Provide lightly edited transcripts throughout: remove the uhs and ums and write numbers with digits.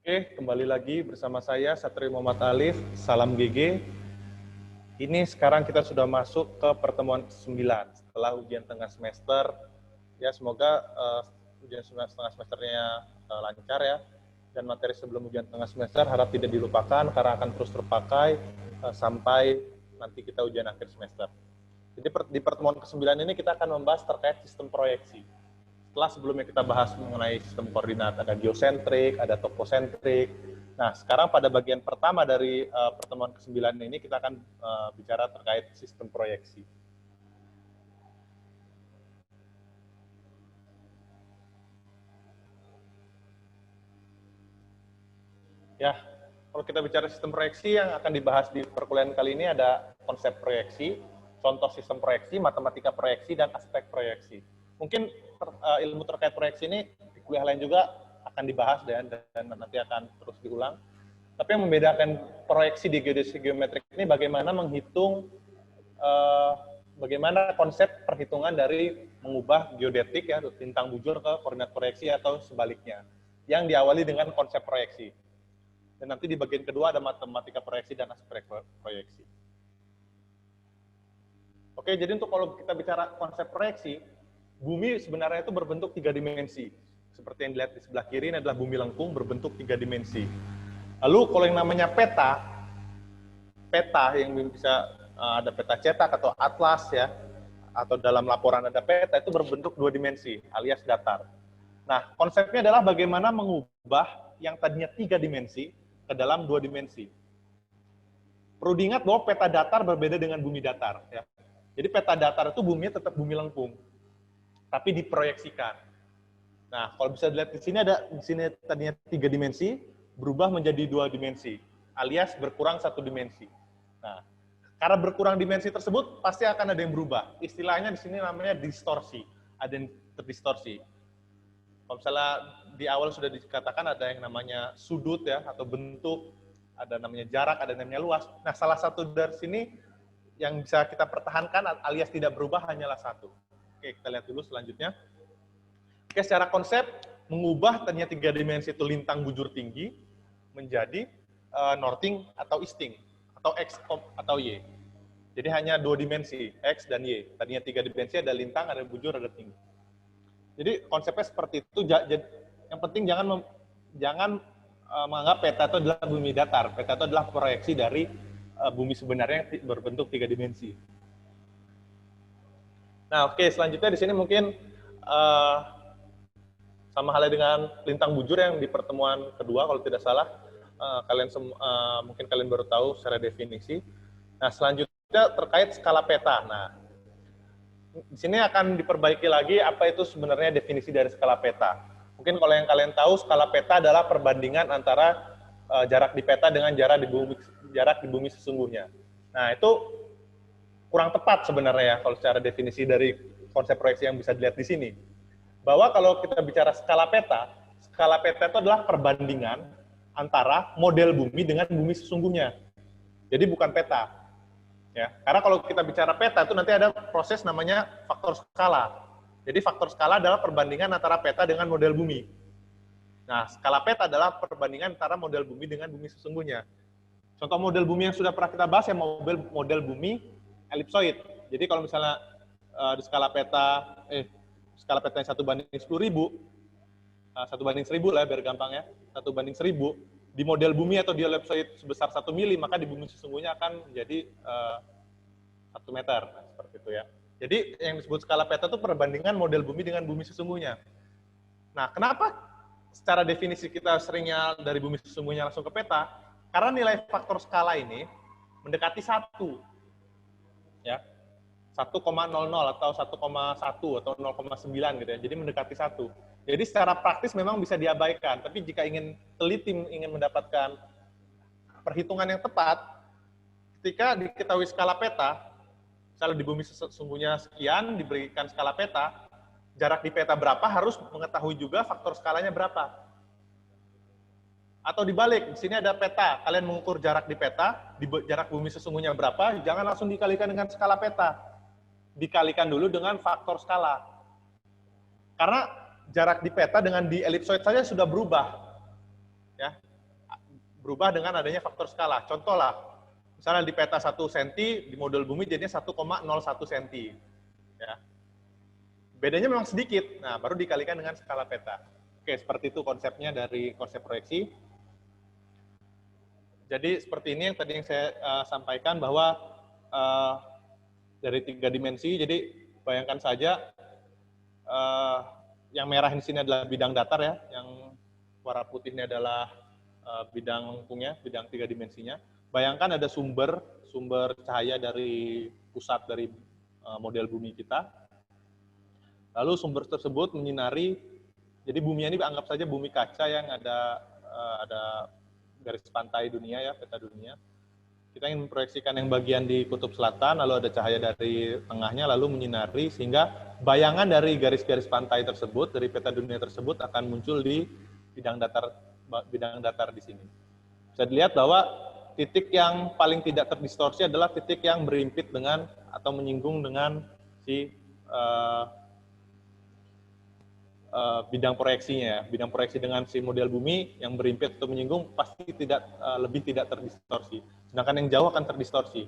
Oke, kembali lagi bersama saya Satrio Muhammad Alif, Salam GG. Ini sekarang kita sudah masuk ke pertemuan ke-9 setelah ujian tengah semester. Ya, semoga ujian tengah semesternya lancar ya. Dan materi sebelum ujian tengah semester harap tidak dilupakan karena akan terus terpakai sampai nanti kita ujian akhir semester. Jadi di pertemuan ke-9 ini kita akan membahas terkait sistem proyeksi. Setelah sebelumnya kita bahas mengenai sistem koordinat, ada geosentrik, ada toposentrik. Nah, sekarang pada bagian pertama dari pertemuan ke-9 ini kita akan bicara terkait sistem proyeksi. Ya, kalau kita bicara sistem proyeksi yang akan dibahas di perkuliahan kali ini ada konsep proyeksi, contoh sistem proyeksi, matematika proyeksi, dan aspek proyeksi. Mungkin ilmu terkait proyeksi ini di kuliah lain juga akan dibahas dan nanti akan terus diulang. Tapi yang membedakan proyeksi di geodesi geometrik ini bagaimana menghitung, bagaimana konsep perhitungan dari mengubah geodetik ya lintang bujur ke koordinat proyeksi atau sebaliknya, yang diawali dengan konsep proyeksi. Dan nanti di bagian kedua ada matematika proyeksi dan aspek proyeksi. Oke, jadi untuk kalau kita bicara konsep proyeksi, bumi sebenarnya itu berbentuk 3 dimensi. Seperti yang dilihat di sebelah kiri, ini adalah bumi lengkung berbentuk 3 dimensi. Lalu kalau yang namanya peta yang bisa ada peta cetak atau atlas ya, atau dalam laporan ada peta, itu berbentuk 2 dimensi, alias datar. Nah, konsepnya adalah bagaimana mengubah yang tadinya 3 dimensi ke dalam 2 dimensi. Perlu diingat bahwa peta datar berbeda dengan bumi datar. Ya. Jadi peta datar itu buminya tetap bumi lengkung, tapi diproyeksikan. Nah, kalau bisa dilihat di sini tadinya 3 dimensi, berubah menjadi 2 dimensi, alias berkurang 1 dimensi. Nah, karena berkurang dimensi tersebut, pasti akan ada yang berubah. Istilahnya di sini namanya distorsi, ada yang terdistorsi. Kalau misalnya di awal sudah dikatakan ada yang namanya sudut ya, atau bentuk, ada namanya jarak, ada namanya luas. Nah, salah satu dari sini yang bisa kita pertahankan alias tidak berubah hanyalah satu. Oke, kita lihat dulu selanjutnya. Oke, secara konsep, mengubah tadinya 3 dimensi itu lintang bujur tinggi menjadi northing atau easting, atau X atau Y. Jadi hanya 2 dimensi, X dan Y. Tadinya 3 dimensi, ada lintang, ada bujur, ada tinggi. Jadi konsepnya seperti itu. Yang penting jangan menganggap peta itu adalah bumi datar. Peta itu adalah proyeksi dari bumi sebenarnya yang berbentuk 3 dimensi. Nah, oke, selanjutnya di sini mungkin sama halnya dengan lintang bujur yang di pertemuan kedua, kalau tidak salah, mungkin kalian baru tahu secara definisi. Nah, selanjutnya terkait skala peta. Nah, di sini akan diperbaiki lagi apa itu sebenarnya definisi dari skala peta. Mungkin kalau yang kalian tahu, skala peta adalah perbandingan antara jarak di peta dengan jarak di bumi sesungguhnya. Nah, itu kurang tepat sebenarnya ya kalau secara definisi dari konsep proyeksi yang bisa dilihat di sini. Bahwa kalau kita bicara skala peta itu adalah perbandingan antara model bumi dengan bumi sesungguhnya. Jadi bukan peta. Ya, karena kalau kita bicara peta itu nanti ada proses namanya faktor skala. Jadi faktor skala adalah perbandingan antara peta dengan model bumi. Nah, skala peta adalah perbandingan antara model bumi dengan bumi sesungguhnya. Contoh model bumi yang sudah pernah kita bahas ya model bumi elipsoid. Jadi kalau misalnya di skala peta yang 1/10.000, 1/1000 lah biar gampang ya, 1/1000, di model bumi atau di elipsoid sebesar 1 mili, maka di bumi sesungguhnya akan menjadi 1 meter. Nah, seperti itu ya. Jadi yang disebut skala peta itu perbandingan model bumi dengan bumi sesungguhnya. Nah, kenapa secara definisi kita seringnya dari bumi sesungguhnya langsung ke peta? Karena nilai faktor skala ini mendekati 1. Ya. 1,00 atau 1,1 atau 0,9 gitu ya. Jadi mendekati 1. Jadi secara praktis memang bisa diabaikan, tapi jika ingin teliti, ingin mendapatkan perhitungan yang tepat, ketika diketahui skala peta, misalnya di bumi sesungguhnya sekian, diberikan skala peta, jarak di peta berapa, harus mengetahui juga faktor skalanya berapa. Atau dibalik, di sini ada peta, kalian mengukur jarak di peta, jarak bumi sesungguhnya berapa, jangan langsung dikalikan dengan skala peta. Dikalikan dulu dengan faktor skala. Karena jarak di peta dengan di elipsoid saja sudah berubah. Ya. berubah dengan adanya faktor skala. Contoh lah, misalnya di peta 1 cm, di model bumi jadinya 1,01 cm. Ya. Bedanya memang sedikit, nah baru dikalikan dengan skala peta. Oke, seperti itu konsepnya dari konsep proyeksi. Jadi seperti ini yang tadi yang saya sampaikan bahwa dari 3 dimensi, jadi bayangkan saja yang merah di sini adalah bidang datar ya, yang warna putih ini adalah bidang lengkungnya, bidang 3 dimensinya. Bayangkan ada sumber cahaya dari pusat dari model bumi kita. Lalu sumber tersebut menyinari, jadi bumi ini anggap saja bumi kaca yang ada garis pantai dunia ya, peta dunia. Kita ingin memproyeksikan yang bagian di kutub selatan, lalu ada cahaya dari tengahnya, lalu menyinari, sehingga bayangan dari garis-garis pantai tersebut, dari peta dunia tersebut akan muncul di bidang datar di sini. Bisa dilihat bahwa titik yang paling tidak terdistorsi adalah titik yang berimpit dengan atau menyinggung dengan si bidang proyeksinya. Bidang proyeksi dengan si model bumi yang berimpit atau menyinggung pasti lebih tidak terdistorsi. Sedangkan yang jauh akan terdistorsi.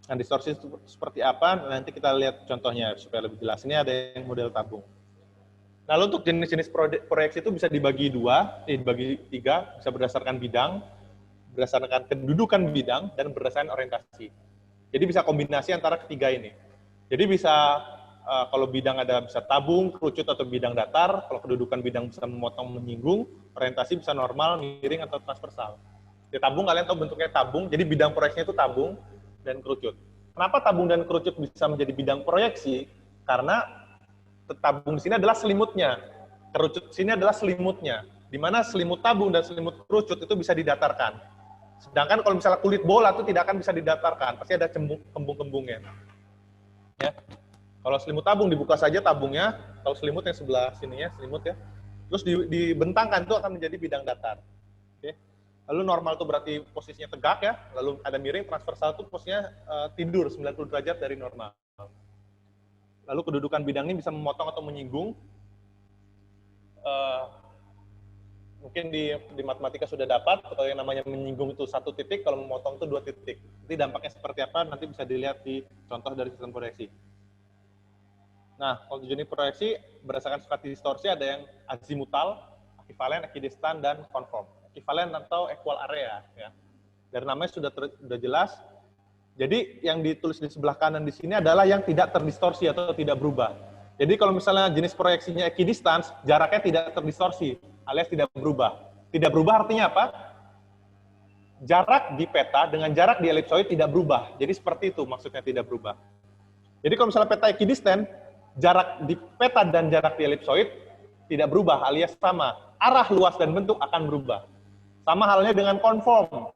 Nah, distorsi seperti apa? Nanti kita lihat contohnya supaya lebih jelas. Ini ada yang model tabung. Lalu untuk jenis-jenis proyeksi itu bisa dibagi dibagi 3, bisa berdasarkan bidang, berdasarkan kedudukan bidang, dan berdasarkan orientasi. Jadi bisa kombinasi antara ketiga ini. Jadi bisa kalau bidang ada bisa tabung, kerucut, atau bidang datar. Kalau kedudukan bidang bisa memotong, menyinggung. Orientasi bisa normal, miring, atau transversal. Di tabung kalian tahu bentuknya tabung, jadi bidang proyeksinya itu tabung dan kerucut. Kenapa tabung dan kerucut bisa menjadi bidang proyeksi? Karena tabung di sini adalah selimutnya, kerucut di sini adalah selimutnya. Di mana selimut tabung dan selimut kerucut itu bisa didatarkan. Sedangkan kalau misalnya kulit bola itu tidak akan bisa didatarkan, pasti ada kembung-kembungnya. Ya. Kalau selimut tabung dibuka saja tabungnya, kalau selimut yang sebelah sininya, selimut ya, terus dibentangkan itu akan menjadi bidang datar. Oke. Lalu normal itu berarti posisinya tegak ya, lalu ada miring, transversal itu posisinya tidur 90 derajat dari normal. Lalu kedudukan bidang ini bisa memotong atau menyinggung. Mungkin di matematika sudah dapat, kalau yang namanya menyinggung itu 1 titik, kalau memotong itu 2 titik. Nanti dampaknya seperti apa, nanti bisa dilihat di contoh dari sistem proyeksi. Nah, kalau jenis proyeksi berdasarkan sifat distorsi ada yang azimutal, ekivalen, ekidistan, dan konform. Ekivalen atau equal area. Ya. Dari namanya sudah jelas. Jadi yang ditulis di sebelah kanan di sini adalah yang tidak terdistorsi atau tidak berubah. Jadi kalau misalnya jenis proyeksinya ekidistans, jaraknya tidak terdistorsi, alias tidak berubah. Tidak berubah artinya apa? Jarak di peta dengan jarak di elipsoid tidak berubah. Jadi seperti itu maksudnya tidak berubah. Jadi kalau misalnya peta ekidistan, jarak di peta dan jarak di elipsoid tidak berubah, alias sama. Arah, luas, dan bentuk akan berubah. Sama halnya dengan konform.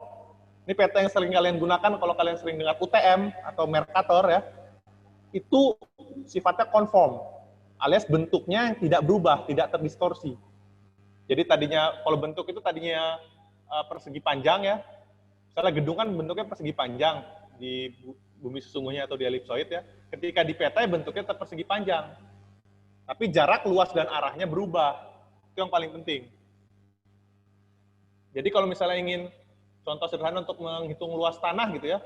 Ini peta yang sering kalian gunakan kalau kalian sering dengar UTM atau Mercator ya. Itu sifatnya konform, alias bentuknya yang tidak berubah, tidak terdistorsi. Jadi tadinya, kalau bentuk itu tadinya persegi panjang ya. Misalnya gedung kan bentuknya persegi panjang di bumi sesungguhnya atau di elipsoid ya. Ketika di peta bentuknya tetap persegi panjang. Tapi jarak, luas, dan arahnya berubah. Itu yang paling penting. Jadi kalau misalnya ingin contoh sederhana untuk menghitung luas tanah gitu ya.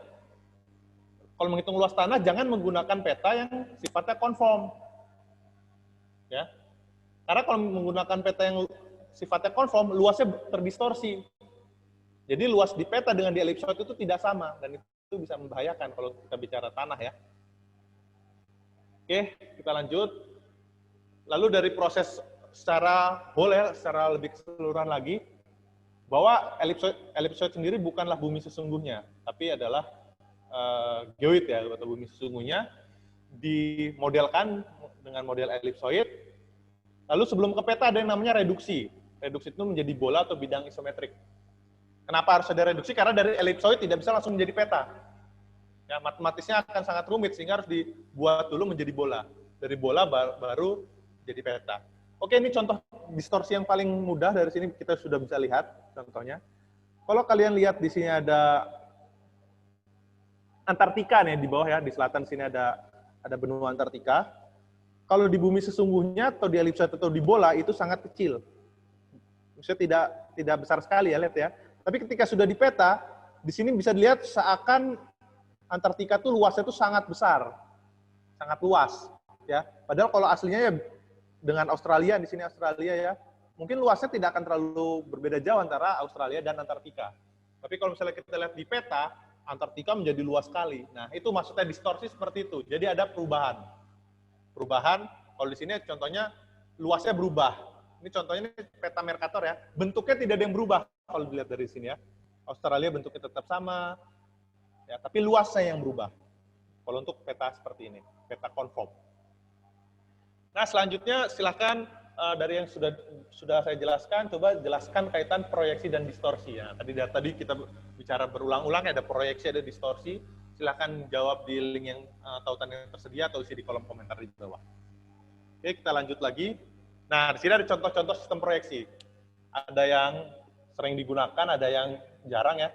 Kalau menghitung luas tanah jangan menggunakan peta yang sifatnya konform. Ya. Karena kalau menggunakan peta yang sifatnya konform, luasnya terdistorsi. Jadi luas di peta dengan di elipsoid itu tidak sama dan itu bisa membahayakan kalau kita bicara tanah ya. Oke, kita lanjut. Lalu dari proses secara whole ya, secara lebih keseluruhan lagi, bahwa elipsoid sendiri bukanlah bumi sesungguhnya, tapi adalah geoid ya, atau bumi sesungguhnya, dimodelkan dengan model elipsoid. Lalu sebelum ke peta ada yang namanya reduksi. Reduksi itu menjadi bola atau bidang isometrik. Kenapa harus ada reduksi? Karena dari elipsoid tidak bisa langsung menjadi peta. Ya, matematisnya akan sangat rumit, sehingga harus dibuat dulu menjadi bola. Dari bola baru jadi peta. Oke, ini contoh distorsi yang paling mudah dari sini kita sudah bisa lihat contohnya. Kalau kalian lihat di sini ada Antartika nih di bawah ya, di selatan sini ada benua Antartika. Kalau di bumi sesungguhnya atau di elipsoid atau di bola itu sangat kecil. Maksudnya tidak besar sekali ya, lihat ya. Tapi ketika sudah di peta, di sini bisa dilihat seakan Antartika tuh luasnya tuh sangat besar, sangat luas, ya. Padahal kalau aslinya ya dengan Australia, di sini Australia ya, mungkin luasnya tidak akan terlalu berbeda jauh antara Australia dan Antartika. Tapi kalau misalnya kita lihat di peta, Antartika menjadi luas sekali. Nah, itu maksudnya distorsi seperti itu. Jadi ada perubahan. Perubahan, kalau di sini contohnya luasnya berubah. Ini contohnya ini peta Mercator ya. Bentuknya tidak ada yang berubah kalau dilihat dari sini ya. Australia bentuknya tetap sama, ya, tapi luasnya yang berubah. Kalau untuk peta seperti ini, peta conform. Nah, selanjutnya silakan dari yang sudah saya jelaskan, coba jelaskan kaitan proyeksi dan distorsi ya. Tadi kita bicara berulang-ulang, ada proyeksi, ada distorsi. Silakan jawab di link yang tautan yang tersedia atau isi di kolom komentar di bawah. Oke, kita lanjut lagi. Nah, di sini ada contoh-contoh sistem proyeksi. Ada yang sering digunakan, ada yang jarang ya.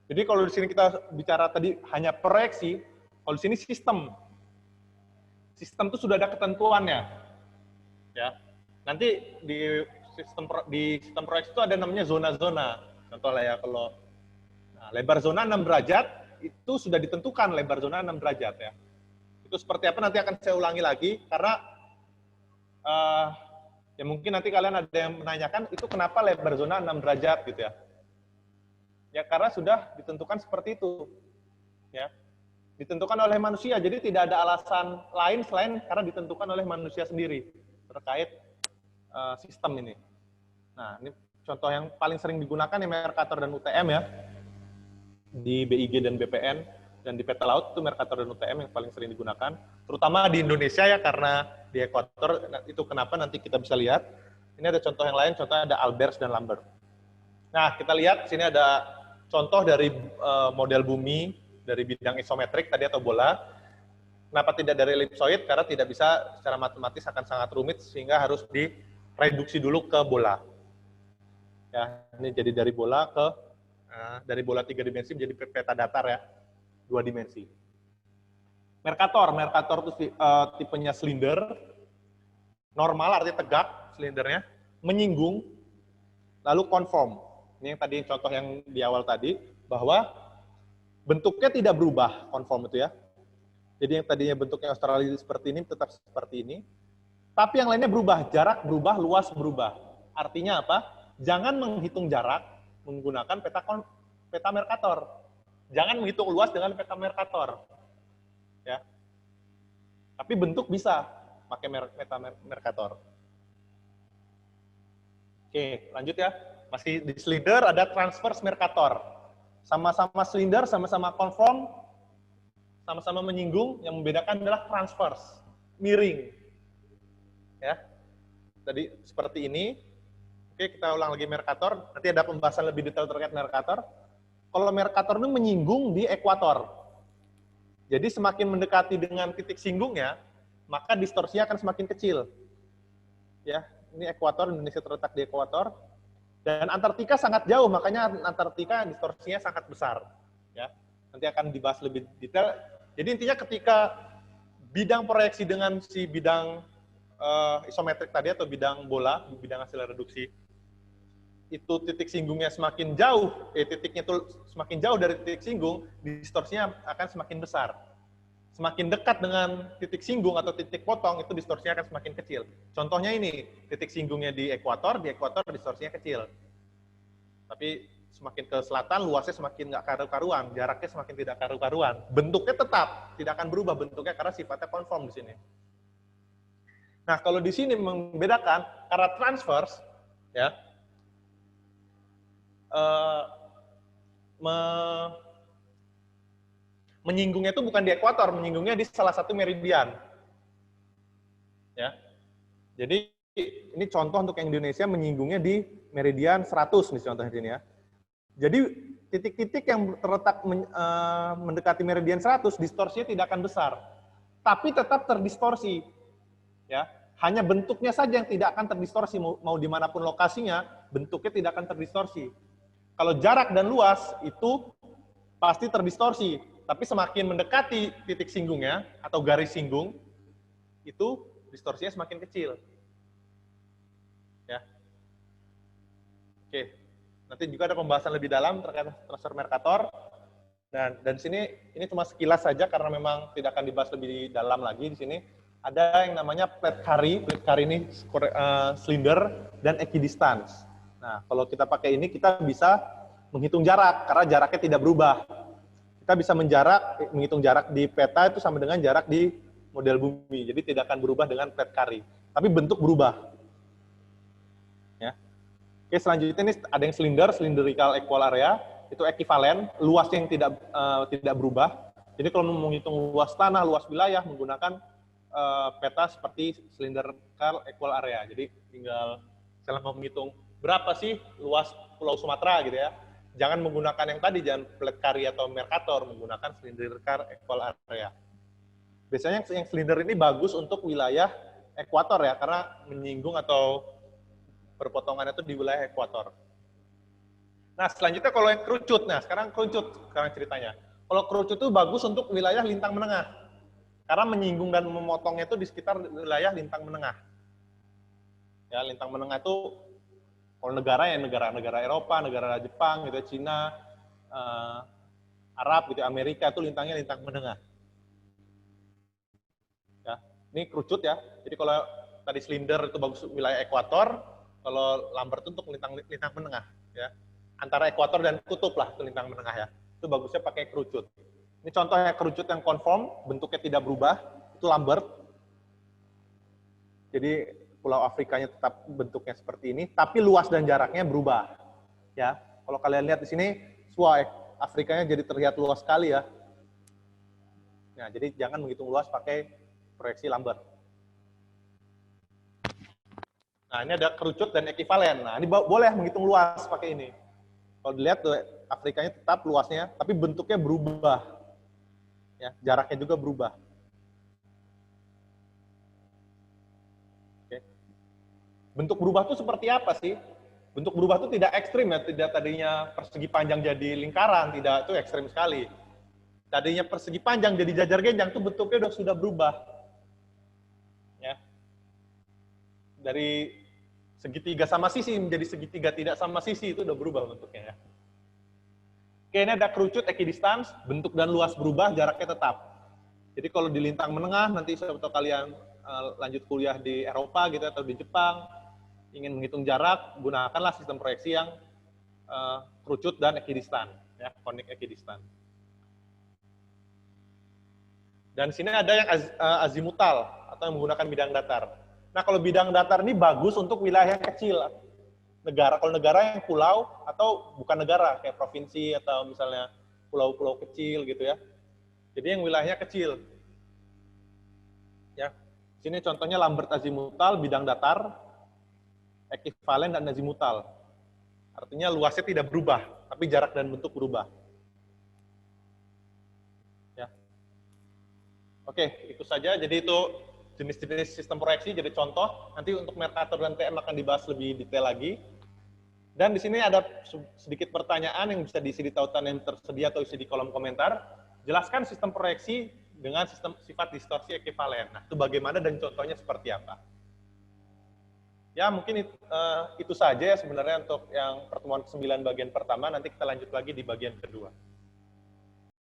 Jadi kalau di sini kita bicara tadi hanya proyeksi, kalau di sini sistem. Sistem itu sudah ada ketentuannya. Ya. Nanti di sistem proyeksi itu ada namanya zona-zona. Contohnya ya kalau lebar zona 6 derajat itu sudah ditentukan lebar zona 6 derajat ya. Itu seperti apa nanti akan saya ulangi lagi karena ya mungkin nanti kalian ada yang menanyakan itu kenapa lebar zona 6 derajat gitu ya. Ya karena sudah ditentukan seperti itu. Ya. Ditentukan oleh manusia, jadi tidak ada alasan lain selain karena ditentukan oleh manusia sendiri terkait sistem ini. Nah, ini contoh yang paling sering digunakan ya Mercator dan UTM ya. Di BIG dan BPN dan di peta laut itu Mercator dan UTM yang paling sering digunakan, terutama di Indonesia ya karena di ekuator itu kenapa nanti kita bisa lihat. Ini ada contoh yang lain, contohnya ada Albers dan Lambert. Nah, kita lihat sini ada contoh dari model bumi dari bidang isometrik tadi atau bola. Kenapa tidak dari ellipsoid? Karena tidak bisa secara matematis akan sangat rumit sehingga harus direduksi dulu ke bola. Ya, ini jadi dari bola ke dari bola 3 dimensi menjadi peta datar ya, 2 dimensi. Mercator itu tipenya silinder, normal artinya tegak silindernya, menyinggung, lalu conform. Ini yang tadi contoh yang di awal tadi bahwa bentuknya tidak berubah, conform itu ya. Jadi yang tadinya bentuknya Australia seperti ini, tetap seperti ini. Tapi yang lainnya berubah, jarak berubah, luas berubah. Artinya apa? Jangan menghitung jarak menggunakan peta Mercator. Jangan menghitung luas dengan peta Mercator. Ya. Tapi bentuk bisa pakai peta Mercator. Oke, lanjut ya. Masih di slider ada transverse Mercator. Sama-sama silinder, sama-sama conform, sama-sama menyinggung, yang membedakan adalah transverse, miring. Ya. Tadi seperti ini. Oke, kita ulang lagi Mercator, nanti ada pembahasan lebih detail terkait Mercator. Kalau Mercator itu menyinggung di ekuator. Jadi semakin mendekati dengan titik singgungnya, maka distorsinya akan semakin kecil. Ya, ini ekuator, Indonesia terletak di ekuator. Dan Antartika sangat jauh, makanya Antartika distorsinya sangat besar. Ya, nanti akan dibahas lebih detail. Jadi intinya ketika bidang proyeksi dengan si bidang isometrik tadi atau bidang bola, bidang hasil reduksi, itu titik singgungnya semakin jauh, titiknya itu semakin jauh dari titik singgung, distorsinya akan semakin besar. Semakin dekat dengan titik singgung atau titik potong, itu distorsinya akan semakin kecil. Contohnya ini, titik singgungnya di ekuator distorsinya kecil. Tapi semakin ke selatan, luasnya semakin nggak karu-karuan, jaraknya semakin tidak karu-karuan. Bentuknya tetap, tidak akan berubah bentuknya karena sifatnya conform di sini. Nah, kalau di sini membedakan, karena transverse, ya, menyinggungnya itu bukan di ekuator, menyinggungnya di salah satu meridian. Ya. Jadi ini contoh untuk yang Indonesia menyinggungnya di meridian 100 nih contohnya ini ya. Jadi titik-titik yang terletak mendekati meridian 100 distorsinya tidak akan besar. Tapi tetap terdistorsi. Ya. Hanya bentuknya saja yang tidak akan terdistorsi, mau dimanapun lokasinya, bentuknya tidak akan terdistorsi. Kalau jarak dan luas itu pasti terdistorsi. Tapi semakin mendekati titik singgungnya atau garis singgung, itu distorsinya semakin kecil. Ya. Oke. Nanti juga ada pembahasan lebih dalam terkait transfer Mercator. Dan sini ini cuma sekilas saja karena memang tidak akan dibahas lebih dalam lagi di sini. Ada yang namanya plate carry. Plate carry ini cylinder dan equidistance. Nah, kalau kita pakai ini kita bisa menghitung jarak karena jaraknya tidak berubah. Kita bisa menghitung jarak di peta itu sama dengan jarak di model bumi. Jadi tidak akan berubah dengan plate carry. Tapi bentuk berubah. Ya. Oke, selanjutnya ini ada yang cylindrical equal area, itu ekuivalen, luasnya yang tidak berubah. Jadi kalau mau menghitung luas tanah, luas wilayah menggunakan peta seperti cylindrical equal area. Jadi tinggal misalnya mau menghitung berapa sih luas Pulau Sumatera gitu ya. Jangan menggunakan yang tadi, jangan plate carry atau Mercator, menggunakan cylindrical equal area. Biasanya yang silinder ini bagus untuk wilayah ekuator ya, karena menyinggung atau berpotongan itu di wilayah ekuator. Nah, selanjutnya kalau yang kerucut. Nah, sekarang kerucut sekarang ceritanya. Kalau kerucut itu bagus untuk wilayah lintang menengah. Karena menyinggung dan memotongnya itu di sekitar wilayah lintang menengah. Ya, lintang menengah itu kalau negara ya negara-negara Eropa, negara Jepang, gitu, Cina, Arab, gitu, Amerika itu lintangnya lintang menengah. Ya, ini kerucut ya. Jadi kalau tadi silinder itu bagus wilayah ekuator, kalau Lambert itu untuk lintang menengah. Ya, antara ekuator dan kutub lah itu lintang menengah ya. Itu bagusnya pakai kerucut. Ini contohnya kerucut yang konform, bentuknya tidak berubah, itu Lambert. Jadi Pulau Afrikanya tetap bentuknya seperti ini, tapi luas dan jaraknya berubah. Ya, kalau kalian lihat di sini, Afrikanya jadi terlihat luas sekali ya. Nah, jadi jangan menghitung luas pakai proyeksi Lambert. Nah, ini ada kerucut dan ekivalen. Nah, ini boleh menghitung luas pakai ini. Kalau dilihat tuh, Afrikanya tetap luasnya, tapi bentuknya berubah. Ya, jaraknya juga berubah. Oke. Bentuk berubah itu seperti apa sih? Bentuk berubah itu tidak ekstrim ya, tidak tadinya persegi panjang jadi lingkaran, tidak, itu ekstrim sekali. Tadinya persegi panjang jadi jajar genjang, itu bentuknya sudah berubah. Ya. Dari segitiga sama sisi menjadi segitiga tidak sama sisi, itu udah berubah bentuknya ya. Oke, ini ada kerucut equidistance, bentuk dan luas berubah, jaraknya tetap. Jadi kalau di lintang menengah, nanti atau kalian lanjut kuliah di Eropa gitu atau di Jepang, ingin menghitung jarak, gunakanlah sistem proyeksi yang kerucut dan equidistant, ya, conic equidistant. Dan sini ada yang azimutal atau yang menggunakan bidang datar. Nah, kalau bidang datar ini bagus untuk wilayah yang kecil. Negara, kalau negara yang pulau atau bukan negara kayak provinsi atau misalnya pulau-pulau kecil gitu ya. Jadi yang wilayahnya kecil. Ya. Sini contohnya Lambert azimutal bidang datar, ekivalen dan azimutal. Artinya luasnya tidak berubah, tapi jarak dan bentuk berubah. Ya. Oke, itu saja. Jadi itu jenis-jenis sistem proyeksi jadi contoh. Nanti untuk Mercator dan TM akan dibahas lebih detail lagi. Dan di sini ada sedikit pertanyaan yang bisa diisi di tautan yang tersedia atau isi di kolom komentar. Jelaskan sistem proyeksi dengan sistem sifat distorsi ekivalen. Nah, itu bagaimana dan contohnya seperti apa? Ya, mungkin itu saja ya sebenarnya untuk yang pertemuan ke-9 bagian pertama. Nanti kita lanjut lagi di bagian kedua.